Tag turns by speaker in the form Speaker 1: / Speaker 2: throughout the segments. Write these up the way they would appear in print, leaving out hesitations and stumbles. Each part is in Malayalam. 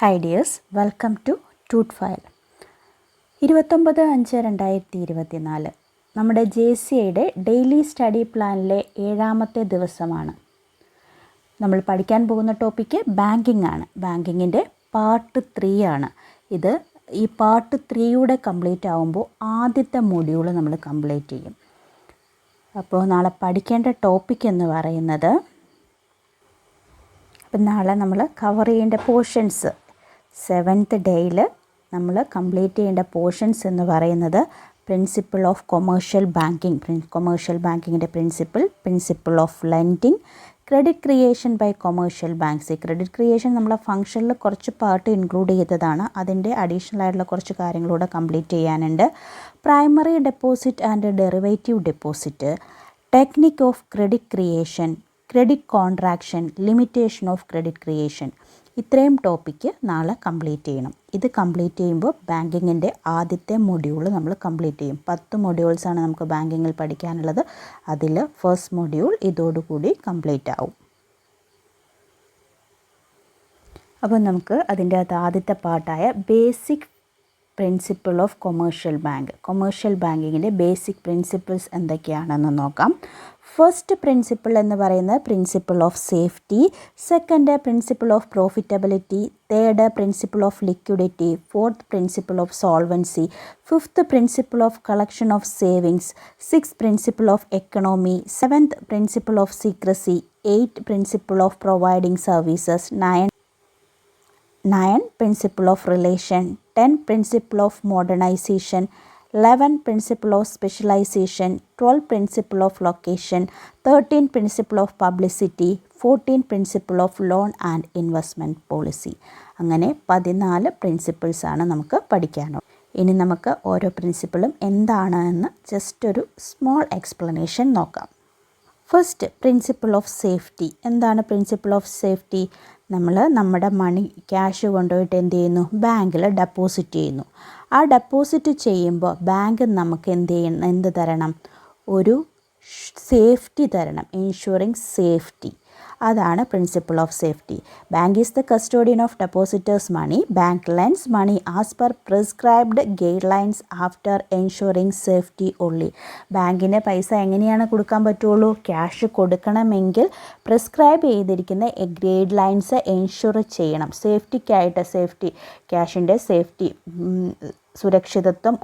Speaker 1: Hi dears, welcome to tute file. 29/5/2024 നമ്മുടെ JCIയുടെ ഡെയിലി സ്റ്റഡി പ്ലാനിലെ 7ാമത്തെ ദിവസമാണ്. നമ്മൾ പഠിക്കാൻ പോകുന്ന ടോപ്പിക്ക് ബാങ്കിങ് ആണ്. ബാങ്കിങ്ങിൻ്റെ പാർട്ട് 3 ആണ്. ഈ പാർട്ട് 3യുടെ കംപ്ലീറ്റ് ആകുമ്പോൾ ആദ്യത്തെ മൊഡ്യൂൾ നമ്മൾ കംപ്ലീറ്റ് ചെയ്യും. അപ്പോൾ നാളെ പഠിക്കേണ്ട ടോപ്പിക് എന്ന് പറയുന്നത്, നാളെ നമ്മൾ കവർ ചെയ്യേണ്ട പോർഷൻസ് 7th ഡേയിൽ നമ്മൾ കംപ്ലീറ്റ് ചെയ്യേണ്ട പോർഷൻസ് എന്ന് പറയുന്നത് പ്രിൻസിപ്പിൾ ഓഫ് കൊമേഴ്ഷ്യൽ ബാങ്കിങ്ങിൻ്റെ principle of lending, credit creation by commercial banks. Credit creation നമ്മളെ ഫംഗ്ഷനിൽ കുറച്ച് പാർട്ട് ഇൻക്ലൂഡ് ചെയ്തതാണ്. അതിൻ്റെ അഡീഷണൽ ആയിട്ടുള്ള കുറച്ച് കാര്യങ്ങളൂടെ കംപ്ലീറ്റ് ചെയ്യാനുണ്ട്. Primary deposit and derivative deposit, technique of credit creation, credit contraction, limitation of credit creation. ഇത്രയും ടോപ്പിക്ക് നാളെ കംപ്ലീറ്റ് ചെയ്യണം. ഇത് കംപ്ലീറ്റ് ചെയ്യുമ്പോൾ ബാങ്കിങ്ങിൻ്റെ ആദ്യത്തെ മൊഡ്യൂൾ നമ്മൾ കംപ്ലീറ്റ് ചെയ്യും. 10 മൊഡ്യൂൾസാണ് നമുക്ക് ബാങ്കിങ്ങിൽ പഠിക്കാനുള്ളത്. അതിൽ ഫസ്റ്റ് മൊഡ്യൂൾ ഇതോടുകൂടി കംപ്ലീറ്റ് ആവും. അപ്പോൾ നമുക്ക് അതിൻ്റെ ആദ്യത്തെ പാർട്ടായ ബേസിക് പ്രിൻസിപ്പിൾ ഓഫ് കൊമേഴ്ഷ്യൽ ബാങ്കിങ്ങിൻ്റെ ബേസിക് പ്രിൻസിപ്പിൾസ് എന്തൊക്കെയാണെന്ന് നോക്കാം. ഫസ്റ്റ് പ്രിൻസിപ്പിൾ എന്ന് പറയുന്നത് principle of safety, second principle of profitability, third principle of liquidity, fourth principle of solvency, fifth principle of collection of savings, six principle of economy, seventh principle of secrecy, 8 principle of providing services, 9 principle of relation, 10 principle of modernization, 11 principle of specialization, 12 principle of location, 13 principle of publicity, 14 principle of loan and investment policy. അങ്ങനെ 14 പ്രിൻസിപ്പിൾസ് ആണ് നമുക്ക് പഠിക്കാനുള്ളത്. ഇനി നമുക്ക് ഓരോ പ്രിൻസിപ്പിളും എന്താണ് എന്ന് ജസ്റ്റ് ഒരു സ്മോൾ എക്സ്പ്ലനേഷൻ നോക്കാം. First principle of safety. എന്താണ് പ്രിൻസിപ്പിൾ ഓഫ് സേഫ്റ്റി? നമ്മൾ നമ്മുടെ ക്യാഷ് കൊണ്ടുപോയിട്ട് എന്ത് ചെയ്യുന്നു? ബാങ്കിൽ ഡെപ്പോസിറ്റ് ചെയ്യുന്നു. ആ ഡെപ്പോസിറ്റ് ചെയ്യുമ്പോൾ ബാങ്ക് നമുക്ക് എന്ത് തരണം? ഒരു സേഫ്റ്റി തരണം, ഇൻഷുറിങ് സേഫ്റ്റി. അതാണ് principle of safety. Bank is the custodian of depositors money. Bank lends money as per prescribed guidelines after ensuring safety only. ബാങ്കിന് പൈസ എങ്ങനെയാണ് കൊടുക്കാൻ പറ്റുള്ളൂ? ക്യാഷ് കൊടുക്കണമെങ്കിൽ പ്രിസ്ക്രൈബ് ചെയ്തിരിക്കുന്ന ഗൈഡ് ലൈൻസ് എൻഷുർ ചെയ്യണം. ക്യാഷിൻ്റെ സേഫ്റ്റി സുരക്ഷിതത്വം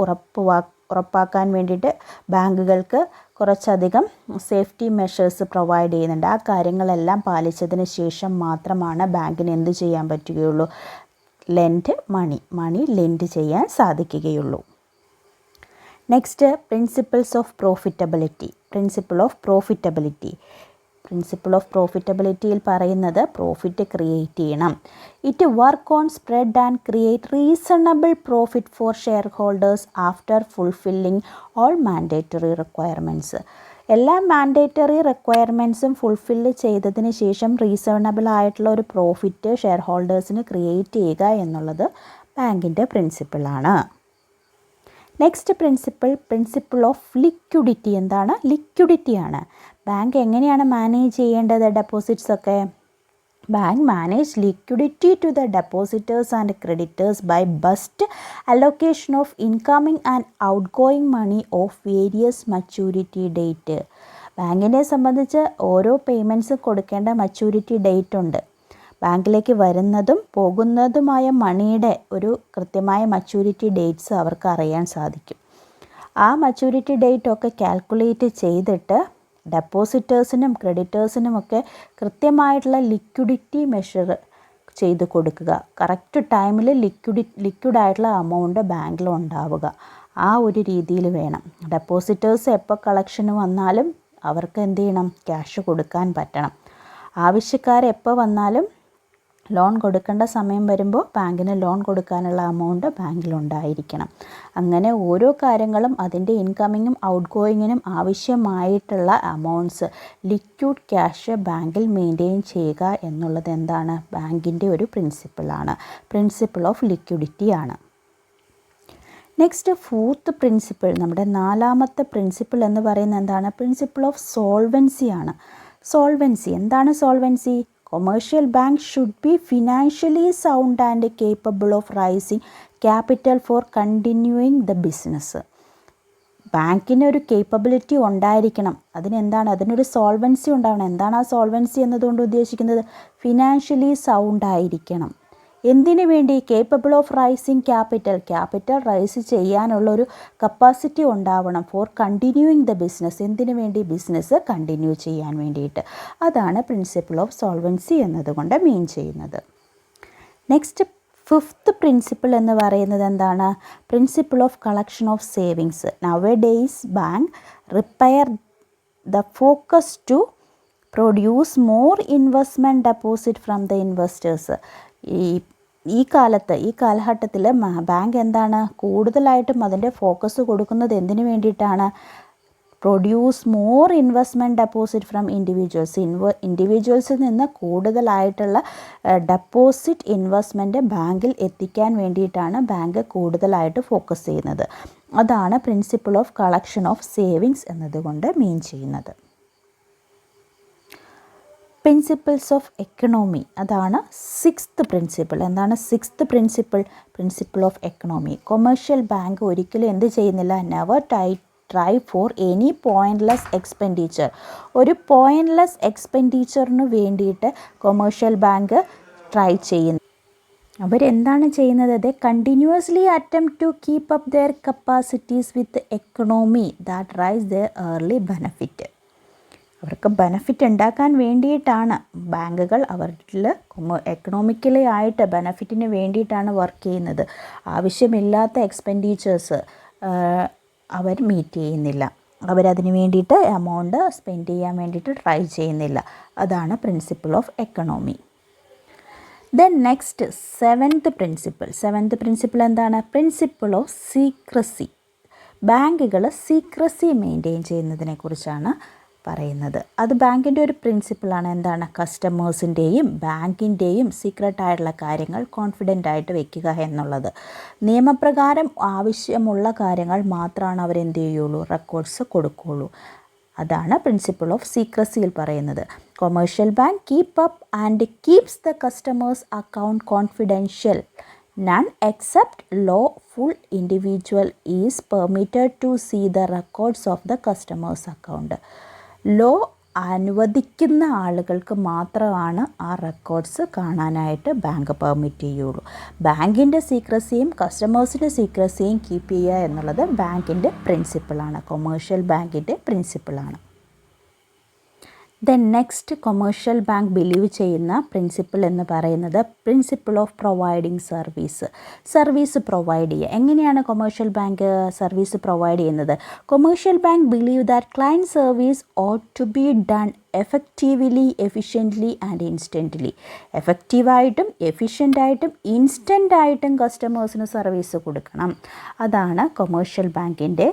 Speaker 1: ഉറപ്പാക്കാൻ വേണ്ടിയിട്ട് ബാങ്കുകൾക്ക് കുറച്ചധികം സേഫ്റ്റി മെഷേഴ്സ് പ്രൊവൈഡ് ചെയ്യുന്നുണ്ട്. ആ കാര്യങ്ങളെല്ലാം പാലിച്ചതിന് ശേഷം മാത്രമാണ് ബാങ്കിന് എന്ത് ചെയ്യാൻ പറ്റുകയുള്ളൂ? മണി ലെൻഡ് ചെയ്യാൻ സാധിക്കുകയുള്ളൂ. Next principles of profitability. Principle of പ്രോഫിറ്റബിലിറ്റിയിൽ പറയുന്നത് പ്രോഫിറ്റ് ക്രിയേറ്റ് ചെയ്യണം. It work on spread and create reasonable profit for shareholders after fulfilling all mandatory requirements. എല്ലാ മാൻഡേറ്ററി റിക്വയർമെൻറ്റ്സും ഫുൾഫില്ല് ചെയ്തതിന് ശേഷം റീസണബിൾ ആയിട്ടുള്ള ഒരു പ്രോഫിറ്റ് ഷെയർ ഹോൾഡേഴ്സിന് ക്രിയേറ്റ് ചെയ്യുക എന്നുള്ളത് ബാങ്കിൻ്റെ പ്രിൻസിപ്പിളാണ്. Next principle of liquidity. എന്താണ്? ലിക്വിഡിറ്റിയാണ്. ബാങ്ക് എങ്ങനെയാണ് മാനേജ് ചെയ്യേണ്ടത് ഡെപ്പോസിറ്റ്സ് ഒക്കെ? Bank manage liquidity to the depositors and creditors by best allocation of incoming and outgoing money of various maturity date. ബാങ്കിനെ സംബന്ധിച്ച് ഓരോ പേയ്മെൻറ്റ്സ് കൊടുക്കേണ്ട മച്യൂരിറ്റി ഡേറ്റ് ഉണ്ട്. ബാങ്കിലേക്ക് വരുന്നതും പോകുന്നതുമായ മണിയുടെ ഒരു കൃത്യമായ മച്യൂരിറ്റി ഡേറ്റ്സ് അവർക്ക് അറിയാൻ സാധിക്കും. ആ മച്യൂരിറ്റി ഡേറ്റ് ഒക്കെ കാൽക്കുലേറ്റ് ചെയ്തിട്ട് ഡെപ്പോസിറ്റേഴ്സിനും ക്രെഡിറ്റേഴ്സിനുമൊക്കെ കൃത്യമായിട്ടുള്ള ലിക്വിഡിറ്റി മെഷർ ചെയ്ത് കൊടുക്കുക. കറക്റ്റ് ടൈമിൽ ലിക്വിഡായിട്ടുള്ള എമൗണ്ട് ബാങ്കിൽ ഉണ്ടാവുക. ആ ഒരു രീതിയിൽ വേണം. ഡെപ്പോസിറ്റേഴ്സ് എപ്പോൾ കളക്ഷന് വന്നാലും അവർക്ക് എന്ത് ചെയ്യണം? ക്യാഷ് കൊടുക്കാൻ പറ്റണം. ആവശ്യക്കാർ എപ്പോൾ വന്നാലും ലോൺ കൊടുക്കേണ്ട സമയം വരുമ്പോൾ ബാങ്കിന് ലോൺ കൊടുക്കാനുള്ള എമൗണ്ട് ബാങ്കിലുണ്ടായിരിക്കണം. അങ്ങനെ ഓരോ കാര്യങ്ങളും അതിൻ്റെ ഇൻകമിങ്ങും ഔട്ട് ഗോയിങ്ങിനും ആവശ്യമായിട്ടുള്ള എമൗണ്ട്സ് ലിക്വിഡ് ക്യാഷ് ബാങ്കിൽ മെയിൻറ്റെയിൻ ചെയ്യുക എന്നുള്ളത് എന്താണ്? ബാങ്കിൻ്റെ ഒരു പ്രിൻസിപ്പിളാണ്. പ്രിൻസിപ്പിൾ ഓഫ് ലിക്വിഡിറ്റി ആണ്. നെക്സ്റ്റ് ഫോർത്ത് പ്രിൻസിപ്പിൾ, നമ്മുടെ 4ാമത്തെ പ്രിൻസിപ്പിൾ എന്ന് പറയുന്നത് എന്താണ്? പ്രിൻസിപ്പിൾ ഓഫ് സോൾവൻസി ആണ്. സോൾവൻസി എന്താണ്? Solvency Commercial banks should be financially sound and capable of raising capital for continuing the business. ബാങ്കിന് ഒരു കേപ്പബിലിറ്റി ഉണ്ടായിരിക്കണം. അതിനൊരു സോൾവൻസി ഉണ്ടാവണം. എന്താണ് ആ സോൾവൻസി എന്നതുകൊണ്ട് ഉദ്ദേശിക്കുന്നത്? ഫിനാൻഷ്യലി സൗണ്ട് ആയിരിക്കണം. എന്തിനു വേണ്ടി? Capable of raising capital raise ചെയ്യാനുള്ളൊരു കപ്പാസിറ്റി ഉണ്ടാവണം. For continuing the business. എന്തിനു വേണ്ടി? ബിസിനസ് കണ്ടിന്യൂ ചെയ്യാൻ വേണ്ടിയിട്ട്. അതാണ് പ്രിൻസിപ്പിൾ ഓഫ് സോൾവൻസി എന്നതുകൊണ്ട് മീൻ ചെയ്യുന്നത്. നെക്സ്റ്റ് ഫിഫ്ത്ത് പ്രിൻസിപ്പിൾ എന്ന് പറയുന്നത് എന്താണ്? Principle of collection of savings. Nowadays bank repair the focus to produce more investment deposit from the investors. ഈ കാലഘട്ടത്തിൽ ബാങ്ക് എന്താണ് കൂടുതലായിട്ടും അതിൻ്റെ ഫോക്കസ് കൊടുക്കുന്നത് എന്തിനു വേണ്ടിയിട്ടാണ്? Produce more investment deposit from ഇൻഡിവിജ്വൽസിൽ നിന്ന് കൂടുതലായിട്ടുള്ള ഡെപ്പോസിറ്റ് ഇൻവെസ്റ്റ്മെൻറ്റ് ബാങ്കിൽ എത്തിക്കാൻ വേണ്ടിയിട്ടാണ് ബാങ്ക് കൂടുതലായിട്ട് ഫോക്കസ് ചെയ്യുന്നത്. അതാണ് principle of collection of savings എന്നതുകൊണ്ട് മീൻ ചെയ്യുന്നത്. പ്രിൻസിപ്പിൾസ് ഓഫ് എക്കണോമി, അതാണ് സിക്സ്ത് പ്രിൻസിപ്പിൾ. എന്താണ് sixth principle? Principle of economy. Commercial bank ഒരിക്കലും എന്ത് ചെയ്യുന്നില്ല? Never try for any pointless expenditure. ഒരു പോയിൻറ്റ്ലെസ് എക്സ്പെൻഡിച്ചറിന് വേണ്ടിയിട്ട് കൊമേഴ്ഷ്യൽ ബാങ്ക് ട്രൈ ചെയ്യുന്നു. അവരെന്താണ് ചെയ്യുന്നത്? They continuously attempt to keep up their capacities with economy that rise their early benefit. അവർക്ക് ബെനഫിറ്റ് ഉണ്ടാക്കാൻ വേണ്ടിയിട്ടാണ് ബാങ്കുകൾ അവരിൽ എക്കണോമിക്കലി ആയിട്ട് ബെനഫിറ്റിന് വേണ്ടിയിട്ടാണ് വർക്ക് ചെയ്യുന്നത്. ആവശ്യമില്ലാത്ത എക്സ്പെൻഡിച്ചേഴ്സ് അവർ മീറ്റ് ചെയ്യുന്നില്ല. അവരതിന് വേണ്ടിയിട്ട് എമൗണ്ട് സ്പെൻഡ് ചെയ്യാൻ വേണ്ടിയിട്ട് ട്രൈ ചെയ്യുന്നില്ല. അതാണ് principle of economy. Then next seventh principle എന്താണ്? Principle of secrecy. ബാങ്കുകൾ സീക്രസി മെയിൻറ്റെയിൻ ചെയ്യുന്നതിനെ കുറിച്ചാണ് പറയുന്നത്. അത് ബാങ്കിൻ്റെ ഒരു പ്രിൻസിപ്പിളാണ്. എന്താണ്? കസ്റ്റമേഴ്സിൻ്റെയും ബാങ്കിൻ്റെയും സീക്രട്ടായിട്ടുള്ള കാര്യങ്ങൾ കോൺഫിഡൻ്റ് ആയിട്ട് വെക്കുക എന്നുള്ളത്. നിയമപ്രകാരം ആവശ്യമുള്ള കാര്യങ്ങൾ മാത്രമാണ് അവരെന്ത് ചെയ്യുള്ളൂ? റെക്കോർഡ്സ് കൊടുക്കുകയുള്ളൂ. അതാണ് പ്രിൻസിപ്പിൾ ഓഫ് സീക്രസിയിൽ പറയുന്നത്. Commercial bank keep up and keeps the customers account confidential. None except lawful individual is permitted to see the records of the customer's account. Law അനുവദിക്കുന്ന ആളുകൾക്ക് മാത്രമാണ് ആ റെക്കോർഡ്സ് കാണാനായിട്ട് ബാങ്ക് പെർമിറ്റ് ചെയ്യുള്ളൂ. ബാങ്കിൻ്റെ സീക്രസിയും കസ്റ്റമേഴ്സിൻ്റെ സീക്രസിയും കീപ്പ് ചെയ്യുക എന്നുള്ളത് ബാങ്കിൻ്റെ പ്രിൻസിപ്പിളാണ്, കൊമേഴ്ഷ്യൽ ബാങ്കിൻ്റെ പ്രിൻസിപ്പിളാണ്. Then next commercial bank believe ചെയ്യുന്ന പ്രിൻസിപ്പിൾ എന്ന് പറയുന്നത് principle of providing service provide ചെയ്യുക. എങ്ങനെയാണ് കൊമേഴ്ഷ്യൽ ബാങ്ക് സർവീസ് പ്രൊവൈഡ് ചെയ്യുന്നത്? Commercial bank believe that client service ought to be done effectively, efficiently and instantly. എഫക്റ്റീവായിട്ടും എഫിഷ്യൻ്റായിട്ടും ഇൻസ്റ്റൻ്റായിട്ടും കസ്റ്റമേഴ്സിന് സർവീസ് കൊടുക്കണം. അതാണ് കൊമേഴ്ഷ്യൽ ബാങ്കിൻ്റെ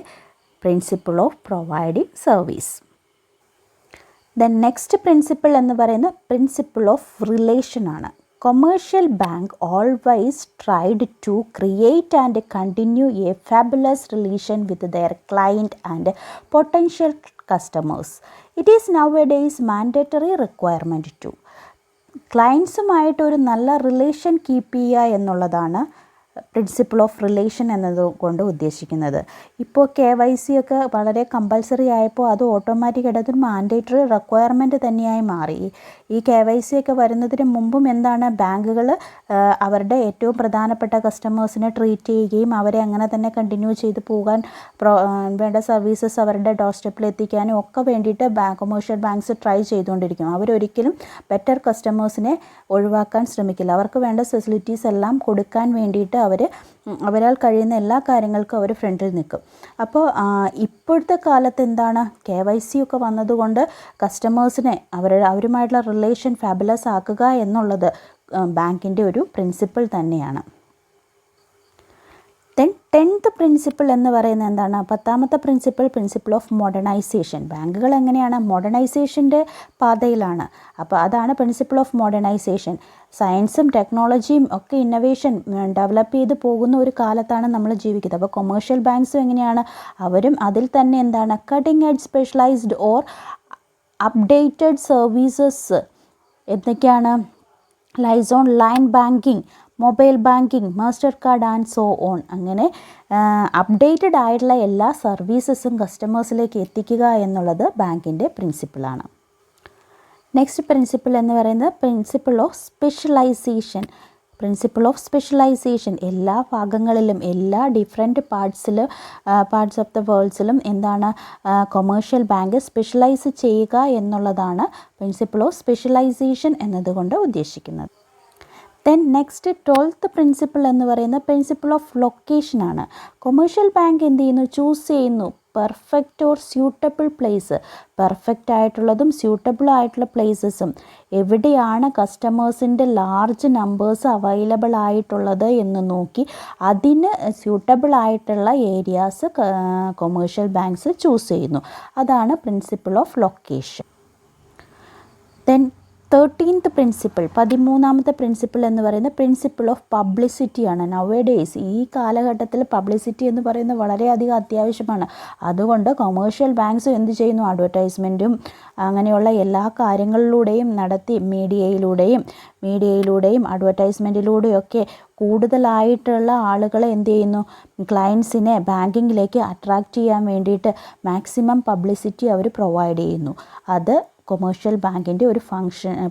Speaker 1: principle of providing service. Then next principle എന്ന് പറയുന്നത് പ്രിൻസിപ്പിൾ ഓഫ് റിലേഷൻ ആണ്. Commercial bank always tried to create and continue A fabulous relation with their client and potential customers. It is nowadays mandatory requirement too. ക്ലയൻസുമായിട്ട് ഒരു നല്ല റിലേഷൻ കീപ്പ് ചെയ്യുക എന്നുള്ളതാണ് പ്രിൻസിപ്പിൾ ഓഫ് റിലേഷൻ എന്നതുകൊണ്ട് ഉദ്ദേശിക്കുന്നത്. ഇപ്പോൾ KYC ഒക്കെ വളരെ കമ്പൽസറി ആയപ്പോൾ അത് ഓട്ടോമാറ്റിക്കായിട്ട് അതൊരു മാൻഡേറ്ററി റിക്വയർമെൻറ്റ് തന്നെയായി മാറി. ഈ KYC ഒക്കെ വരുന്നതിന് മുമ്പും എന്താണ് ബാങ്കുകൾ അവരുടെ ഏറ്റവും പ്രധാനപ്പെട്ട കസ്റ്റമേഴ്സിനെ ട്രീറ്റ് ചെയ്യുകയും അവരെ അങ്ങനെ തന്നെ കണ്ടിന്യൂ ചെയ്ത് പോകാൻ വേണ്ട സർവീസസ് അവരുടെ ഡോർ സ്റ്റെപ്പിൽ എത്തിക്കാനും ഒക്കെ വേണ്ടിയിട്ട് കൊമേഴ്ഷ്യൽ ബാങ്ക്സ് ട്രൈ ചെയ്തുകൊണ്ടിരിക്കും. അവരൊരിക്കലും ബെറ്റർ കസ്റ്റമേഴ്സിനെ ഒഴിവാക്കാൻ ശ്രമിക്കില്ല. അവർക്ക് വേണ്ട ഫെസിലിറ്റീസ് എല്ലാം കൊടുക്കാൻ വേണ്ടിയിട്ട് അവരാൽ കഴിയുന്ന എല്ലാ കാര്യങ്ങൾക്കും അവർ ഫ്രണ്ടിൽ നിൽക്കും. അപ്പോൾ ഇപ്പോഴത്തെ കാലത്ത് എന്താണ് KYC ഒക്കെ വന്നതുകൊണ്ട് കസ്റ്റമേഴ്സിനെ അവരുമായിട്ടുള്ള റിലേഷൻ ഫാബുലസ് ആക്കുക എന്നുള്ളത് ബാങ്കിൻ്റെ ഒരു പ്രിൻസിപ്പിൾ തന്നെയാണ്. ദെൻ 10th പ്രിൻസിപ്പിൾ എന്ന് പറയുന്നത് എന്താണ്? 10ാമത്തെ പ്രിൻസിപ്പിൾ ഓഫ് മോഡേണൈസേഷൻ. ബാങ്കുകൾ എങ്ങനെയാണ്? മോഡേണൈസേഷൻ്റെ പാതയിലാണ്. അപ്പോൾ അതാണ് പ്രിൻസിപ്പിൾ ഓഫ് മോഡേണൈസേഷൻ. സയൻസും ടെക്നോളജിയും ഒക്കെ ഇന്നൊവേഷൻ ഡെവലപ്പ് ചെയ്ത് പോകുന്ന ഒരു കാലത്താണ് നമ്മൾ ജീവിക്കുന്നത്. അപ്പോൾ കൊമേഴ്ഷ്യൽ ബാങ്ക്സും എങ്ങനെയാണ്? അവരും അതിൽ തന്നെ എന്താണ് cutting edge specialised or updated services എന്തൊക്കെയാണ്? ലൈസോൺ line banking, mobile banking, Mastercard and so on. അങ്ങനെ അപ്ഡേറ്റഡ് ആയിട്ടുള്ള എല്ലാ സർവീസസും കസ്റ്റമേഴ്സിലേക്ക് എത്തിക്കുക എന്നുള്ളത് ബാങ്കിൻ്റെ പ്രിൻസിപ്പിളാണ്. നെക്സ്റ്റ് പ്രിൻസിപ്പിൾ എന്ന് പറയുന്നത് principle of specialisation. Principle of specialisation എല്ലാ ഭാഗങ്ങളിലും, എല്ലാ ഡിഫറെൻറ്റ് പാർട്സ് ഓഫ് ദ വേൾഡ്സിലും എന്താണ് കൊമേഴ്ഷ്യൽ ബാങ്ക് സ്പെഷ്യലൈസ് ചെയ്യുക എന്നുള്ളതാണ് പ്രിൻസിപ്പിൾ ഓഫ് സ്പെഷ്യലൈസേഷൻ എന്നതുകൊണ്ട് ഉദ്ദേശിക്കുന്നത്. ദെൻ നെക്സ്റ്റ് 12th പ്രിൻസിപ്പിൾ എന്ന് പറയുന്ന പ്രിൻസിപ്പിൾ ഓഫ് ലൊക്കേഷനാണ്. കൊമേഴ്ഷ്യൽ ബാങ്ക് എന്ത് ചെയ്യുന്നു? ചൂസ് ചെയ്യുന്നു perfect or suitable place. Perfect ആയിട്ടുള്ളതും സ്യൂട്ടബിൾ ആയിട്ടുള്ള പ്ലേസസും എവിടെയാണ് കസ്റ്റമേഴ്സിൻ്റെ ലാർജ് നമ്പേഴ്സ് അവൈലബിൾ ആയിട്ടുള്ളത് എന്ന് നോക്കി അതിന് സ്യൂട്ടബിൾ ആയിട്ടുള്ള ഏരിയാസ് കൊമേഴ്ഷ്യൽ ബാങ്ക്സ് ചൂസ് ചെയ്യുന്നു. അതാണ് principle of location. Then 13th principle, 13ാമത്തെ പ്രിൻസിപ്പിൾ എന്ന് പറയുന്നത് പ്രിൻസിപ്പിൾ ഓഫ് പബ്ലിസിറ്റിയാണ്. നൗവേഡേയ്സ് ഈ കാലഘട്ടത്തിൽ പബ്ലിസിറ്റി എന്ന് പറയുന്നത് വളരെയധികം അത്യാവശ്യമാണ്. അതുകൊണ്ട് കൊമേഴ്ഷ്യൽ ബാങ്ക്സ് എന്ത് ചെയ്യുന്നു? അഡ്വർടൈസ്മെൻറ്റും അങ്ങനെയുള്ള എല്ലാ കാര്യങ്ങളിലൂടെയും നടത്തി മീഡിയയിലൂടെയും അഡ്വർടൈസ്മെൻറ്റിലൂടെയൊക്കെ കൂടുതലായിട്ടുള്ള ആളുകളെ എന്ത് ചെയ്യുന്നു? ക്ലയൻസിനെ ബാങ്കിങ്ങിലേക്ക് അട്രാക്റ്റ് ചെയ്യാൻ വേണ്ടിയിട്ട് മാക്സിമം പബ്ലിസിറ്റി അവർ പ്രൊവൈഡ് ചെയ്യുന്നു. അത് കൊമേഴ്ഷ്യൽ ബാങ്കിൻ്റെ ഒരു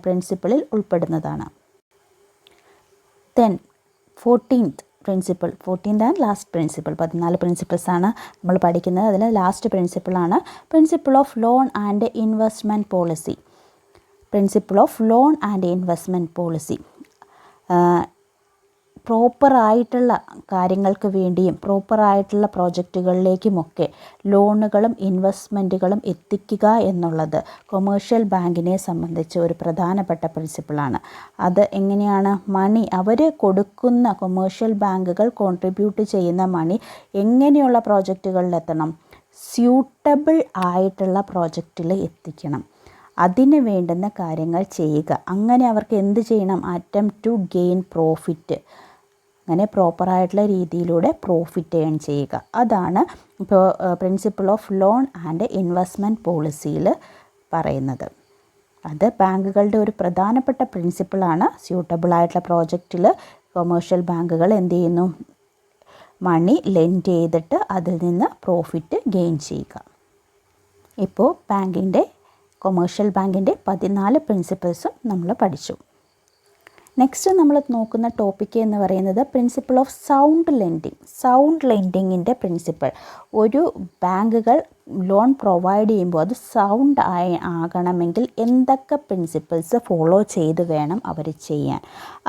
Speaker 1: പ്രിൻസിപ്പിളിൽ ഉൾപ്പെടുന്നതാണ്. Then 14th principle, 14th and last principle. 14 പ്രിൻസിപ്പിൾസാണ് നമ്മൾ പഠിക്കുന്നത്. അതിൽ ലാസ്റ്റ് പ്രിൻസിപ്പിളാണ് principle of loan and investment policy. Principle of loan and investment policy പ്രോപ്പറായിട്ടുള്ള കാര്യങ്ങൾക്ക് വേണ്ടിയും പ്രോപ്പറായിട്ടുള്ള പ്രോജക്റ്റുകളിലേക്കുമൊക്കെ ലോണുകളും ഇൻവെസ്റ്റ്മെൻറ്റുകളും എത്തിക്കുക എന്നുള്ളത് കൊമേഴ്ഷ്യൽ ബാങ്കിനെ സംബന്ധിച്ച് ഒരു പ്രധാനപ്പെട്ട പ്രിൻസിപ്പിളാണ്. അത് എങ്ങനെയാണ്? മണി അവർ കൊടുക്കുന്ന, കൊമേഴ്ഷ്യൽ ബാങ്കുകൾ കോൺട്രിബ്യൂട്ട് ചെയ്യുന്ന മണി എങ്ങനെയുള്ള പ്രോജക്റ്റുകളിലെത്തണം? സ്യൂട്ടബിൾ ആയിട്ടുള്ള പ്രോജക്റ്റിൽ എത്തിക്കണം. അതിന് വേണ്ടുന്ന കാര്യങ്ങൾ ചെയ്യുക. അങ്ങനെ അവർക്ക് എന്ത് ചെയ്യണം? Attempt to gain profit. അങ്ങനെ പ്രോപ്പറായിട്ടുള്ള രീതിയിലൂടെ പ്രോഫിറ്റ് ഏൺ ചെയ്യുക. അതാണ് ഇപ്പോൾ principle of loan and investment പോളിസിയിൽ പറയുന്നത്. അത് ബാങ്കുകളുടെ ഒരു പ്രധാനപ്പെട്ട പ്രിൻസിപ്പിളാണ്. സ്യൂട്ടബിളായിട്ടുള്ള പ്രോജക്റ്റിൽ കൊമേഴ്ഷ്യൽ ബാങ്കുകൾ എന്ത് ചെയ്യുന്നു? മണി ലെൻഡ് ചെയ്തിട്ട് അതിൽ നിന്ന് പ്രോഫിറ്റ് ഗെയിൻ ചെയ്യുക. ഇപ്പോൾ കൊമേഴ്ഷ്യൽ ബാങ്കിൻ്റെ 14 പ്രിൻസിപ്പിൾസും നമ്മൾ പഠിച്ചു. നെക്സ്റ്റ് നമ്മൾ നോക്കുന്ന ടോപ്പിക്ക് എന്ന് പറയുന്നത് principle of sound lending. Sound ലെൻഡിങ്ങിൻ്റെ പ്രിൻസിപ്പിൾ, ഒരു ബാങ്കുകൾ ലോൺ പ്രൊവൈഡ് ചെയ്യുമ്പോൾ അത് സൗണ്ട് ആകണമെങ്കിൽ എന്തൊക്കെ പ്രിൻസിപ്പിൾസ് ഫോളോ ചെയ്ത് വേണം അവർ ചെയ്യാൻ?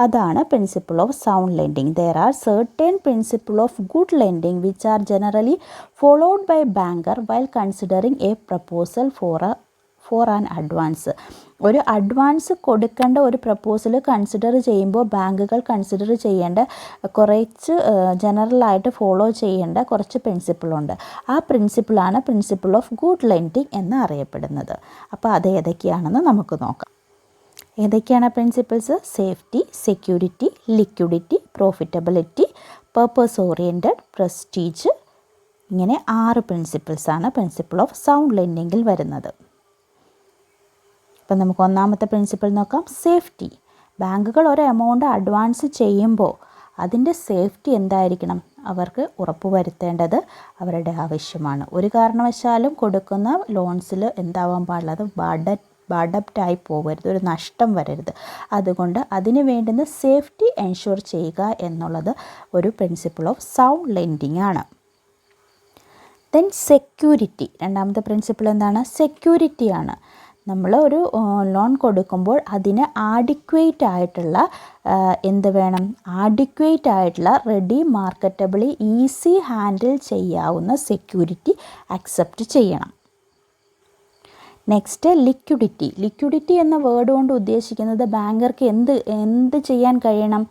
Speaker 1: അതാണ് principle of sound lending. There are certain principle of good lending which are generally followed by banker while considering a proposal for an advance. ഒരു അഡ്വാൻസ് കൊടുക്കേണ്ട ഒരു പ്രപ്പോസൽ കൺസിഡർ ചെയ്യുമ്പോൾ ബാങ്കുകൾ കൺസിഡർ ചെയ്യേണ്ട കുറച്ച് ജനറലായിട്ട് ഫോളോ ചെയ്യേണ്ട കുറച്ച് പ്രിൻസിപ്പിളുണ്ട്. ആ പ്രിൻസിപ്പിളാണ് പ്രിൻസിപ്പിൾ ഓഫ് ഗുഡ് ലെൻഡിങ് എന്ന് അറിയപ്പെടുന്നത്. അപ്പോൾ അത് ഏതൊക്കെയാണെന്ന് നമുക്ക് നോക്കാം. ഏതൊക്കെയാണ് principles? Safety, security, liquidity, profitability, purpose oriented, prestige. ഇങ്ങനെ 6 പ്രിൻസിപ്പിൾസാണ് പ്രിൻസിപ്പിൾ ഓഫ് സൗണ്ട് ലെൻഡിങ്ങിൽ വരുന്നത്. അപ്പം നമുക്ക് ഒന്നാമത്തെ പ്രിൻസിപ്പിൾ നോക്കാം. സേഫ്റ്റി. ബാങ്കുകൾ ഒരു എമൗണ്ട് അഡ്വാൻസ് ചെയ്യുമ്പോൾ അതിൻ്റെ സേഫ്റ്റി എന്തായിരിക്കണം? അവർക്ക് ഉറപ്പുവരുത്തേണ്ടത് അവരുടെ ആവശ്യമാണ്. ഒരു കാരണവശാലും കൊടുക്കുന്ന ലോൺസിൽ എന്താവാൻ പാടില്ല? അത് ബാഡപ്റ്റായി പോകരുത്, ഒരു നഷ്ടം വരരുത്. അതുകൊണ്ട് അതിന് വേണ്ടുന്ന സേഫ്റ്റി എൻഷുർ ചെയ്യുക എന്നുള്ളത് ഒരു പ്രിൻസിപ്പിൾ ഓഫ് സൗണ്ട് ലെൻഡിങ് ആണ്. Then security. രണ്ടാമത്തെ പ്രിൻസിപ്പിൾ എന്താണ്? സെക്യൂരിറ്റിയാണ്. നമ്മൾ ഒരു ലോൺ കൊടുക്കുമ്പോൾ അതിന് ആഡിക്വേറ്റ് ആയിട്ടുള്ള റെഡി മാർക്കറ്റബിളി ഈസി ഹാൻഡിൽ ചെയ്യാവുന്ന സെക്യൂരിറ്റി അക്സെപ്റ്റ് ചെയ്യണം. Next liquidity. ലിക്വിഡിറ്റി എന്ന വേർഡ് കൊണ്ട് ഉദ്ദേശിക്കുന്നത് ബാങ്കർക്ക് എന്ത് ചെയ്യാൻ കഴിയണം?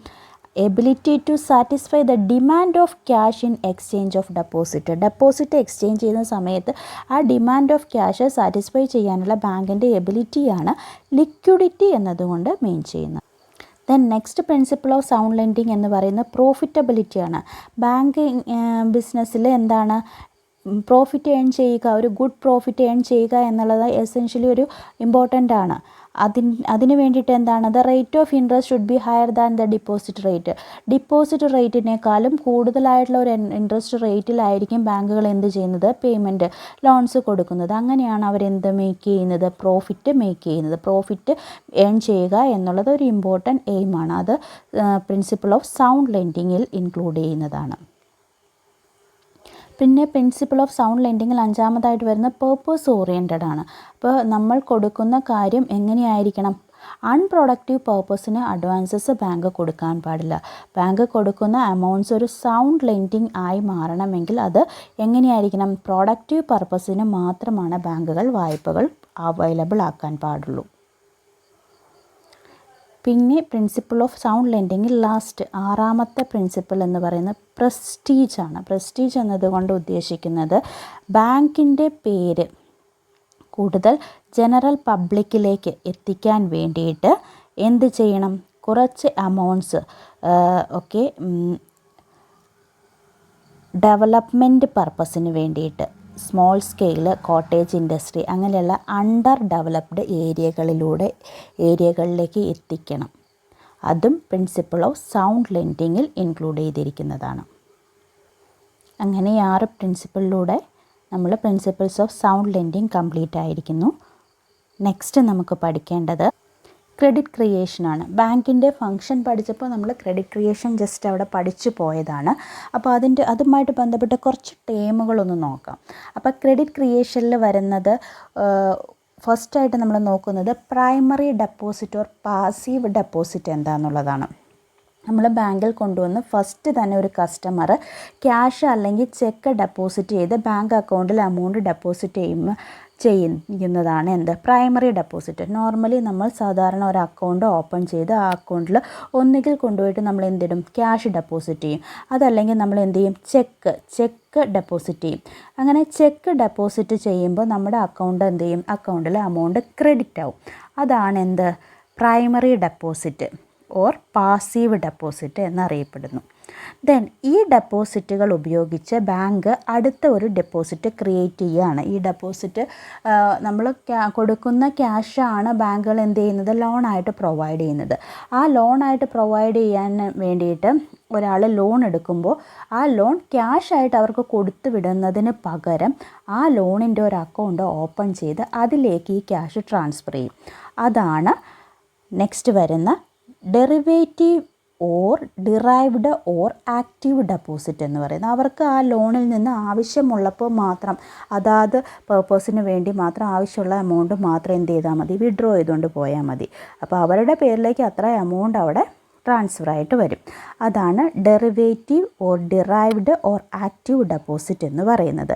Speaker 1: Ability to satisfy the demand of cash in exchange of deposit exchange ചെയ്യുന്ന സമയത്ത് ആ ഡിമാൻഡ് ഓഫ് ക്യാഷ് സാറ്റിസ്ഫൈ ചെയ്യാനുള്ള ബാങ്കിൻ്റെ എബിലിറ്റിയാണ് ലിക്വിഡിറ്റി എന്നതുകൊണ്ട് മീൻ ചെയ്യുന്നത്. Then next principle of sound lending എന്ന് പറയുന്നത് പ്രോഫിറ്റബിലിറ്റിയാണ്. ബാങ്കിങ് ബിസിനസ്സിൽ എന്താണ്? പ്രോഫിറ്റ് ഏൺ ചെയ്യുക, ഒരു ഗുഡ് പ്രോഫിറ്റ് ഏൺ ചെയ്യുക എന്നുള്ളത് എസെൻഷ്യലി ഒരു ഇമ്പോർട്ടൻ്റ് ആണ്. അതിന് വേണ്ടിയിട്ട് എന്താണ്, the rate of interest should be higher than the deposit rate. Deposit റേറ്റിനേക്കാളും കൂടുതലായിട്ടുള്ള ഒരു ഇൻട്രസ്റ്റ് റേറ്റിലായിരിക്കും ബാങ്കുകൾ എന്ത് ചെയ്യുന്നത്, പേയ്മെൻറ്റ് ലോൺസ് കൊടുക്കുന്നത്. അങ്ങനെയാണ് അവരെന്ത് മേക്ക് ചെയ്യുന്നത്, പ്രോഫിറ്റ് മേക്ക് ചെയ്യുന്നത്. പ്രോഫിറ്റ് ഏൺ ചെയ്യുക എന്നുള്ളത് ഒരു ഇമ്പോർട്ടൻറ്റ് എയിമാണ്. അത് പ്രിൻസിപ്പിൾ ഓഫ് സൗണ്ട് ലെൻഡിങ്ങിൽ ഇൻക്ലൂഡ് ചെയ്യുന്നതാണ്. പിന്നെ പ്രിൻസിപ്പിൾ ഓഫ് സൗണ്ട് ലെൻഡിങ്ങിൽ അഞ്ചാമതായിട്ട് വരുന്ന പേർപ്പസ് ഓറിയൻറ്റഡ് ആണ്. അപ്പോൾ നമ്മൾ കൊടുക്കുന്ന കാര്യം എങ്ങനെയായിരിക്കണം, അൺപ്രൊഡക്റ്റീവ് പേർപ്പസിന് അഡ്വാൻസസ് ബാങ്ക് കൊടുക്കാൻ പാടില്ല. ബാങ്ക് കൊടുക്കുന്ന അമൗണ്ട്സ് ഒരു സൗണ്ട് ലെൻഡിങ് ആയി മാറണമെങ്കിൽ അത് എങ്ങനെയായിരിക്കണം, പ്രൊഡക്റ്റീവ് പർപ്പസിന് മാത്രമാണ് ബാങ്കുകൾ വായ്പകൾ അവൈലബിൾ ആക്കാൻ പാടുള്ളൂ. പിന്നെ പ്രിൻസിപ്പിൾ ഓഫ് സൗണ്ട് ലെൻഡിങ്ങിൽ ലാസ്റ്റ് ആറാമത്തെ പ്രിൻസിപ്പിൾ എന്ന് പറയുന്നത് പ്രസ്റ്റീജ് ആണ്. പ്രസ്റ്റീജ് എന്നതുകൊണ്ട് ഉദ്ദേശിക്കുന്നത് ബാങ്കിൻ്റെ പേര് കൂടുതൽ ജനറൽ പബ്ലിക്കിലേക്ക് എത്തിക്കാൻ വേണ്ടിയിട്ട് എന്ത് ചെയ്യണം, കുറച്ച് അമൗണ്ട്സ് ഡെവലപ്മെൻറ്റ് പർപ്പസിന് വേണ്ടിയിട്ട് സ്മോൾ സ്കെയിൽ കോട്ടേജ് ഇൻഡസ്ട്രി അങ്ങനെയുള്ള അണ്ടർ ഡെവലപ്ഡ് ഏരിയകളിലേക്ക് എത്തിക്കണം. അതും പ്രിൻസിപ്പിൾ ഓഫ് സൗണ്ട് ലെൻഡിങ്ങിൽ ഇൻക്ലൂഡ് ചെയ്തിരിക്കുന്നതാണ്. അങ്ങനെ 6 പ്രിൻസിപ്പിളിലൂടെ നമ്മൾ principles of sound lending complete ആയിരിക്കുന്നു. നെക്സ്റ്റ് നമുക്ക് പഠിക്കേണ്ടത് ക്രെഡിറ്റ് ക്രിയേഷനാണ്. ബാങ്കിൻ്റെ ഫംഗ്ഷൻ പഠിച്ചപ്പോൾ നമ്മൾ ക്രെഡിറ്റ് ക്രിയേഷൻ ജസ്റ്റ് അവിടെ പഠിച്ചു പോയതാണ്. അപ്പോൾ അതുമായിട്ട് ബന്ധപ്പെട്ട കുറച്ച് ടേമുകളൊന്ന് നോക്കാം. അപ്പോൾ ക്രെഡിറ്റ് ക്രിയേഷനിൽ വരുന്നത് ഫസ്റ്റായിട്ട് നമ്മൾ നോക്കുന്നത് primary deposit or passive deposit എന്താണെന്നുള്ളതാണ്. നമ്മൾ ബാങ്കിൽ കൊണ്ടുവന്ന് ഫസ്റ്റ് തന്നെ ഒരു കസ്റ്റമർ ക്യാഷ് അല്ലെങ്കിൽ ചെക്ക് ഡെപ്പോസിറ്റ് ചെയ്ത് ബാങ്ക് അക്കൗണ്ടിൽ എമൗണ്ട് ഡെപ്പോസിറ്റ് ചെയ്യുന്നതാണ് എന്ത്, പ്രൈമറി ഡെപ്പോസിറ്റ്. നോർമലി നമ്മൾ സാധാരണ ഒരു അക്കൗണ്ട് ഓപ്പൺ ചെയ്ത് ആ അക്കൗണ്ടിൽ ഒന്നുകിൽ കൊണ്ടുപോയിട്ട് നമ്മൾ എന്തിടും, ക്യാഷ് ഡെപ്പോസിറ്റ് ചെയ്യും. അതല്ലെങ്കിൽ നമ്മൾ എന്ത് ചെയ്യും, ചെക്ക് ഡെപ്പോസിറ്റ് ചെയ്യും. അങ്ങനെ ചെക്ക് ഡെപ്പോസിറ്റ് ചെയ്യുമ്പോൾ നമ്മുടെ അക്കൗണ്ട് എന്ത് ചെയ്യും, അക്കൗണ്ടിൽ എമൗണ്ട് ക്രെഡിറ്റ് ആവും. അതാണ് എന്ത്, primary deposit or passive deposit എന്നറിയപ്പെടുന്നു. ദെൻ ഈ ഡെപ്പോസിറ്റുകൾ ഉപയോഗിച്ച് ബാങ്ക് അടുത്ത ഒരു ഡെപ്പോസിറ്റ് ക്രിയേറ്റ് ചെയ്യുകയാണ്. ഈ ഡെപ്പോസിറ്റ് നമ്മൾ കൊടുക്കുന്ന ക്യാഷാണ് ബാങ്കുകൾ എന്ത് ചെയ്യുന്നത്, ലോണായിട്ട് പ്രൊവൈഡ് ചെയ്യുന്നത്. ആ ലോണായിട്ട് പ്രൊവൈഡ് ചെയ്യാൻ വേണ്ടിയിട്ട് ഒരാൾ ലോൺ എടുക്കുമ്പോൾ ആ ലോൺ ക്യാഷായിട്ട് അവർക്ക് കൊടുത്തു വിടുന്നതിന് പകരം ആ ലോണിൻ്റെ ഒരു അക്കൗണ്ട് ഓപ്പൺ ചെയ്ത് അതിലേക്ക് ഈ ക്യാഷ് ട്രാൻസ്ഫർ ചെയ്യും. അതാണ് നെക്സ്റ്റ് വരുന്ന derivative or derived or active deposit എന്ന് പറയുന്നത്. അവർക്ക് ആ ലോണിൽ നിന്ന് ആവശ്യമുള്ളപ്പോൾ മാത്രം അതാത് പേർപ്പസിന് വേണ്ടി മാത്രം ആവശ്യമുള്ള എമൗണ്ട് മാത്രം എന്ത് ചെയ്താൽ മതി, വിഡ്രോ ചെയ്തുകൊണ്ട് പോയാൽ മതി. അപ്പോൾ അവരുടെ പേരിലേക്ക് അത്ര എമൗണ്ട് അവിടെ ട്രാൻസ്ഫർ ആയിട്ട് വരും. അതാണ് derivative or derived or active deposit എന്ന് പറയുന്നത്.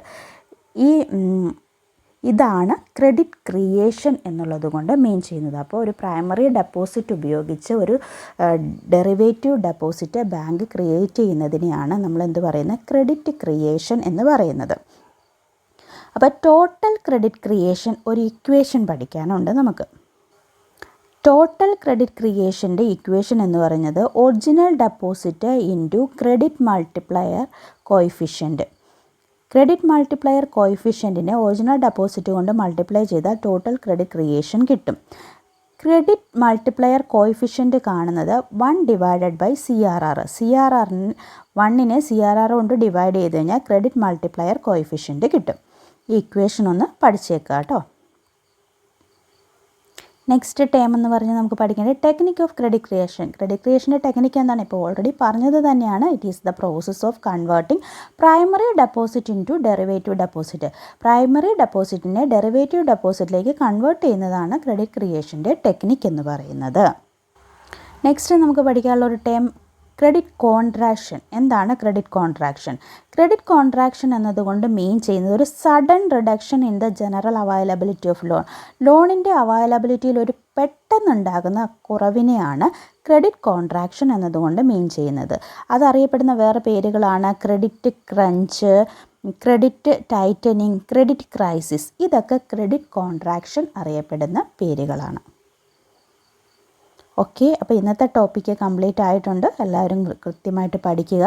Speaker 1: ഇതാണ് ക്രെഡിറ്റ് ക്രിയേഷൻ എന്നുള്ളത് കൊണ്ട് മീൻ ചെയ്യുന്നത്. അപ്പോൾ ഒരു പ്രൈമറി ഡെപ്പോസിറ്റ് ഉപയോഗിച്ച് ഒരു ഡെറിവേറ്റീവ് ഡെപ്പോസിറ്റ് ബാങ്ക് ക്രിയേറ്റ് ചെയ്യുന്നതിനെയാണ് നമ്മൾ എന്ത് പറയുന്നത്, ക്രെഡിറ്റ് ക്രിയേഷൻ എന്ന് പറയുന്നത്. അപ്പോൾ ടോട്ടൽ ക്രെഡിറ്റ് ക്രിയേഷൻ ഒരു ഇക്വേഷൻ പഠിക്കാനുണ്ട് നമുക്ക്. ടോട്ടൽ ക്രെഡിറ്റ് ക്രിയേഷൻ്റെ ഇക്വേഷൻ എന്ന് പറയുന്നത് original deposit into credit multiplier coefficient. Credit multiplier കോയിഫിഷ്യൻറ്റിനെ ഒറിജിനൽ ഡെപ്പോസിറ്റ് കൊണ്ട് മൾട്ടിപ്ലൈ ചെയ്താൽ ടോട്ടൽ ക്രെഡിറ്റ് ക്രിയേഷൻ കിട്ടും. ക്രെഡിറ്റ് മൾട്ടിപ്ലയർ കോയിഫിഷ്യൻറ്റ് കാണുന്നത് 1/CRR. CRR-നെ CRR കൊണ്ട് ഡിവൈഡ് ചെയ്ത് കഴിഞ്ഞാൽ ക്രെഡിറ്റ് മൾട്ടിപ്ലയർ കോയിഫിഷ്യൻറ്റ് കിട്ടും. ഈ ഇക്വേഷൻ ഒന്ന് പഠിച്ചേക്കാം കേട്ടോ. നെക്സ്റ്റ് ടേം എന്ന് പറഞ്ഞാൽ നമുക്ക് പഠിക്കേണ്ടത് technique of credit creation. Credit ക്രിയേഷൻ്റെ ടെക്നിക്ക് എന്താണ്, ഇപ്പോൾ ഓൾറെഡി പറഞ്ഞത് തന്നെയാണ്. It is the process of converting primary deposit into derivative deposit. Primary ഡെപ്പോസിറ്റിനെ ഡെറിവേറ്റീവ് ഡെപ്പോസിറ്റിലേക്ക് കൺവേർട്ട് ചെയ്യുന്നതാണ് ക്രെഡിറ്റ് ക്രിയേഷൻ്റെ ടെക്നിക്ക് എന്ന് പറയുന്നത്. നെക്സ്റ്റ് നമുക്ക് പഠിക്കാനുള്ള ഒരു ടേം ക്രെഡിറ്റ് കോൺട്രാക്ഷൻ. എന്താണ് ക്രെഡിറ്റ് കോൺട്രാക്ഷൻ? ക്രെഡിറ്റ് കോൺട്രാക്ഷൻ എന്നതുകൊണ്ട് മീൻ ചെയ്യുന്നത് ഒരു sudden reduction in the general availability of loan. ലോണിൻ്റെ അവൈലബിലിറ്റിയിൽ ഒരു പെട്ടെന്നുണ്ടാകുന്ന കുറവിനെയാണ് ക്രെഡിറ്റ് കോൺട്രാക്ഷൻ എന്നതുകൊണ്ട് മീൻ ചെയ്യുന്നത്. അതറിയപ്പെടുന്ന വേറെ പേരുകളാണ് credit crunch, credit tightening, credit crisis. ഇതൊക്കെ ക്രെഡിറ്റ് കോൺട്രാക്ഷൻ അറിയപ്പെടുന്ന പേരുകളാണ്. ഓക്കെ, അപ്പോൾ ഇന്നത്തെ ടോപ്പിക്ക് കംപ്ലീറ്റ് ആയിട്ടുണ്ട്. എല്ലാവരും കൃത്യമായിട്ട് പഠിക്കുക.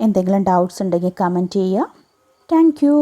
Speaker 1: എന്തെങ്കിലും ഡൗട്ട്സ് ഉണ്ടെങ്കിൽ കമൻറ്റ് ചെയ്യുക. Thank you.